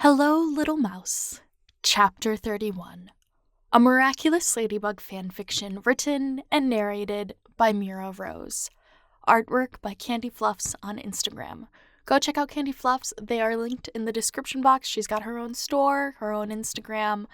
Hello, Little Mouse, Chapter 31, a Miraculous Ladybug Fanfiction written and narrated by Mira Rose. Artwork by CandyFluffs on Instagram. Go check out CandyFluffs. They are linked in the description box. She's got her own store, her own Instagram.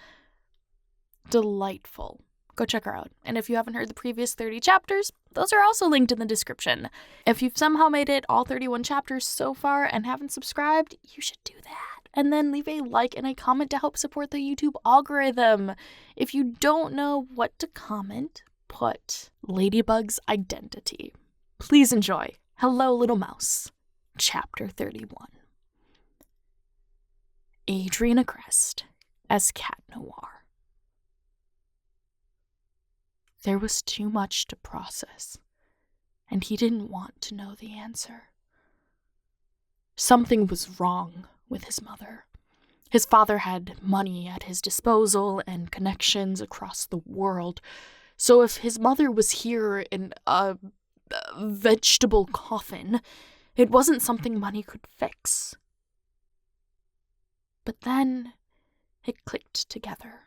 Delightful. Go check her out. And if you haven't heard the previous 30 chapters, those are also linked in the description. If you've somehow made it all 31 chapters so far and haven't subscribed, you should do that. And then leave a like and a comment to help support the YouTube algorithm. If you don't know what to comment, put Ladybug's identity. Please enjoy Hello, Little Mouse, Chapter 31. Adrien Agreste as Noir. There was too much to process, and he didn't want to know the answer. Something was wrong with his mother. His father had money at his disposal and connections across the world, so if his mother was here in a vegetable coffin, it wasn't something money could fix. But then it clicked together.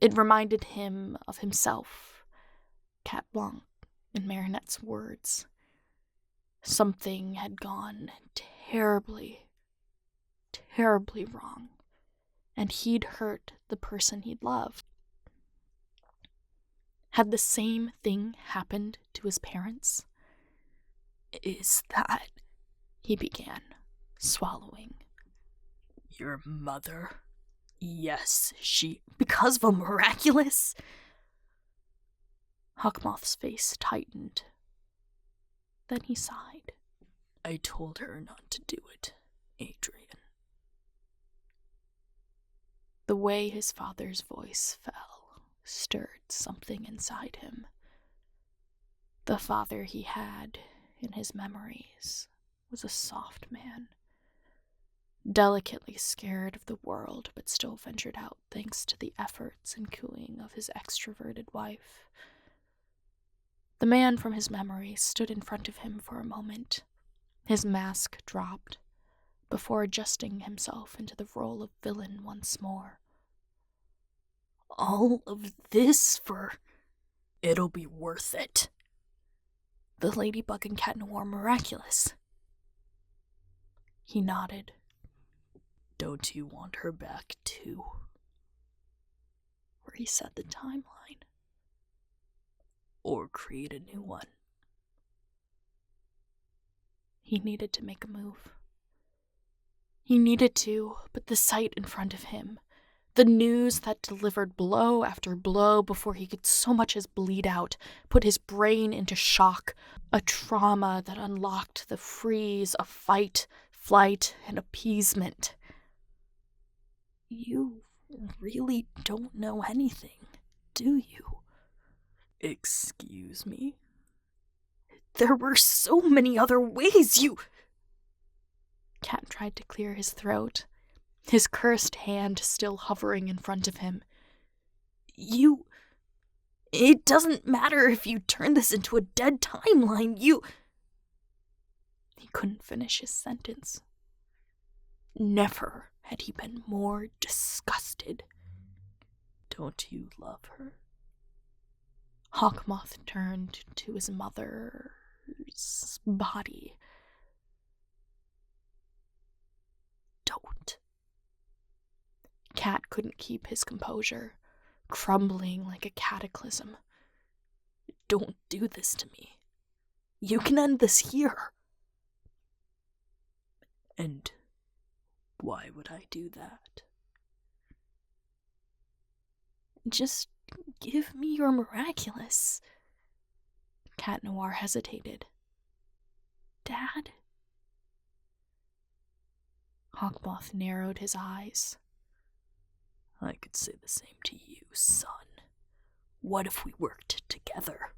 It reminded him of himself, Cat Blanc, in Marinette's words. Something had gone terribly wrong, and he'd hurt the person he'd loved. Had the same thing happened to his parents? Is that... he began, swallowing. Your mother? Yes, she... Because of a miraculous? Hawkmoth's face tightened. Then he sighed. I told her not to do it, Adrien. The way his father's voice fell stirred something inside him. The father he had in his memories was a soft man, delicately scared of the world but still ventured out thanks to the efforts and cooing of his extroverted wife. The man from his memories stood in front of him for a moment. His mask dropped before adjusting himself into the role of villain once more. All of this for... It'll be worth it. The Ladybug and Cat Noir miraculous. He nodded. Don't you want her back too? Reset the timeline. Or create a new one. He needed to make a move. He needed to, but the sight in front of him, the news that delivered blow after blow before he could so much as bleed out, put his brain into shock, a trauma that unlocked the freeze of fight, flight, and appeasement. You really don't know anything, do you? Excuse me? There were so many other ways you... Cat tried to clear his throat, his cursed hand still hovering in front of him. It doesn't matter if you turn this into a dead timeline, He couldn't finish his sentence. Never had he been more disgusted. Don't you love her? Hawkmoth turned to his mother's body. Don't. Cat couldn't keep his composure, crumbling like a cataclysm. Don't do this to me. You can end this here. And why would I do that? Just give me your miraculous. Cat Noir hesitated. Dad? Hawkmoth narrowed his eyes. I could say the same to you, son. What if we worked together?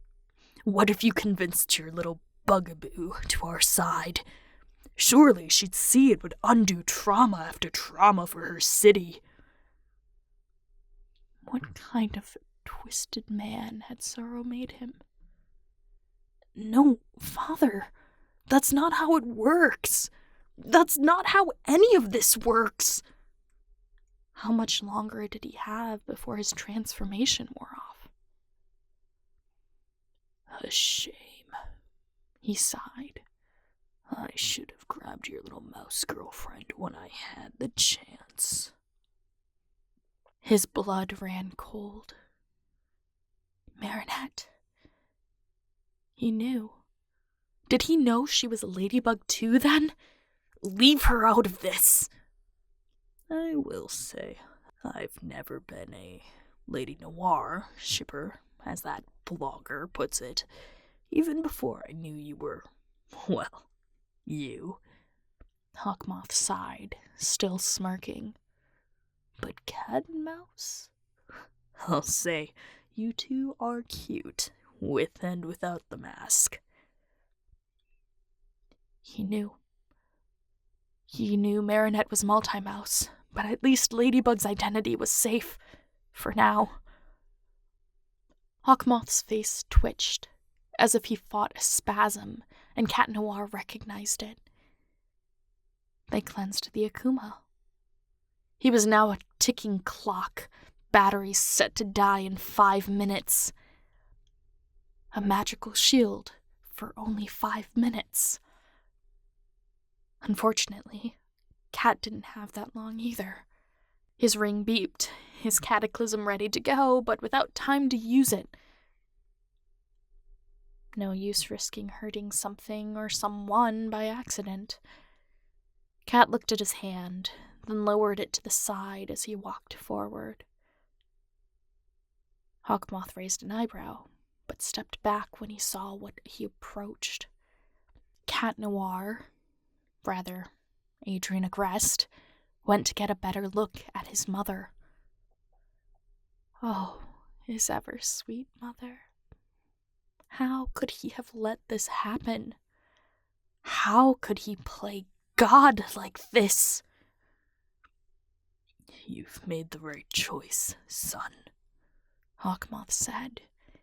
What if you convinced your little bugaboo to our side? Surely she'd see it would undo trauma after trauma for her city. What kind of twisted man had sorrow made him? No, Father, that's not how it works. That's not how any of this works. How much longer did he have before his transformation wore off? A shame, he sighed. I should have grabbed your little mouse girlfriend when I had the chance. His blood ran cold. Marinette. He knew. Did he know she was a ladybug too, then? Leave her out of this! I will say, I've never been a Lady Noir shipper, as that blogger puts it, even before I knew you were, well, you. Hawkmoth sighed, still smirking. But cat and mouse? I'll say, you two are cute, with and without the mask. He knew. He knew Marinette was MultiMouse, but at least Ladybug's identity was safe. For now. Hawkmoth's face twitched, as if he fought a spasm, and Cat Noir recognized it. They cleansed the Akuma. He was now a ticking clock, batteries set to die in 5 minutes. A magical shield for only 5 minutes. Unfortunately, Cat didn't have that long either. His ring beeped, his cataclysm ready to go, but without time to use it. No use risking hurting something or someone by accident. Cat looked at his hand, then lowered it to the side as he walked forward. Hawkmoth raised an eyebrow, but stepped back when he saw what he approached. Cat Noir, rather, Adrien Agreste, went to get a better look at his mother. Oh, his ever-sweet mother. How could he have let this happen? How could he play God like this? You've made the right choice, son, Hawkmoth said,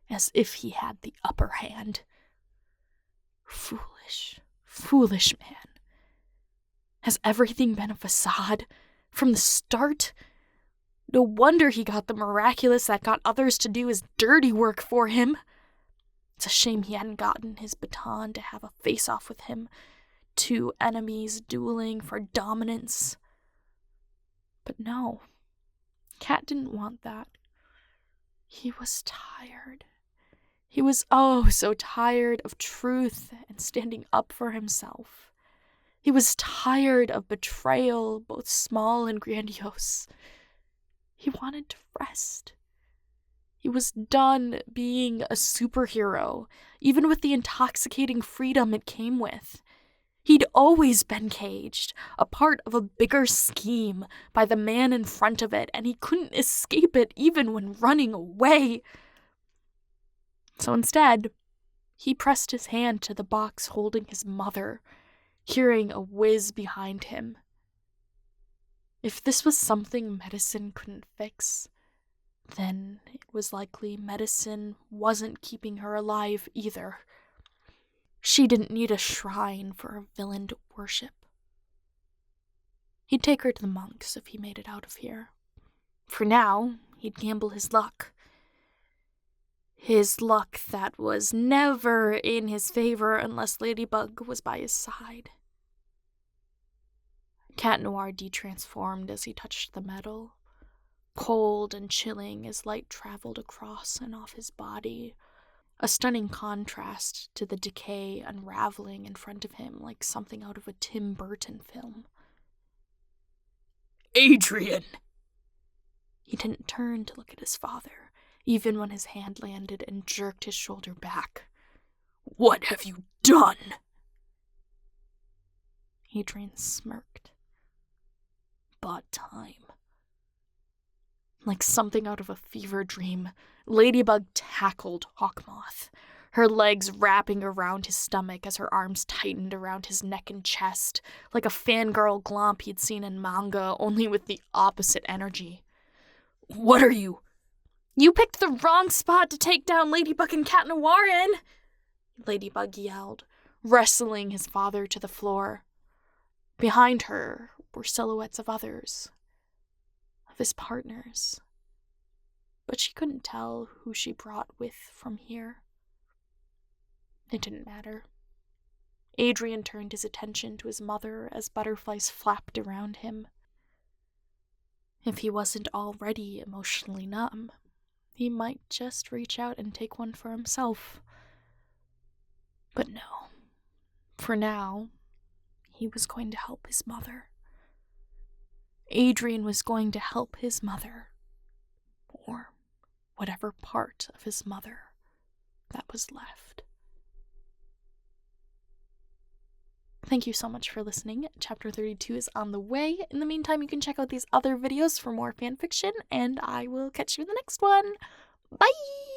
as if he had the upper hand. Foolish, foolish man. Has everything been a facade from the start? No wonder he got the miraculous that got others to do his dirty work for him. It's a shame he hadn't gotten his baton to have a face-off with him. 2 enemies dueling for dominance. But no, Cat didn't want that. He was tired. He was oh so tired of truth and standing up for himself. He was tired of betrayal, both small and grandiose. He wanted to rest. He was done being a superhero, even with the intoxicating freedom it came with. He'd always been caged, a part of a bigger scheme, by the man in front of it, and he couldn't escape it even when running away. So instead, he pressed his hand to the box holding his mother, hearing a whiz behind him. If this was something medicine couldn't fix, then it was likely medicine wasn't keeping her alive either. She didn't need a shrine for a villain to worship. He'd take her to the monks if he made it out of here. For now, he'd gamble his luck. His luck that was never in his favor unless Ladybug was by his side. Cat Noir detransformed as he touched the metal, cold and chilling as light traveled across and off his body, a stunning contrast to the decay unraveling in front of him like something out of a Tim Burton film. Adrien! He didn't turn to look at his father, even when his hand landed and jerked his shoulder back. What have you done? Adrien smirked. Bought time. Like something out of a fever dream, Ladybug tackled Hawkmoth, her legs wrapping around his stomach as her arms tightened around his neck and chest, like a fangirl glomp he'd seen in manga, only with the opposite energy. What are you? You picked the wrong spot to take down Ladybug and Cat Noir in, Ladybug yelled, wrestling his father to the floor. Behind her were silhouettes of others, of his partners. But she couldn't tell who she brought with from here. It didn't matter. Adrien turned his attention to his mother as butterflies flapped around him. If he wasn't already emotionally numb, he might just reach out and take one for himself. But no. For now, he was going to help his mother. Adrien was going to help his mother, or whatever part of his mother that was left. Thank you so much for listening. Chapter 32 is on the way. In the meantime, you can check out these other videos for more fanfiction, and I will catch you in the next one. Bye!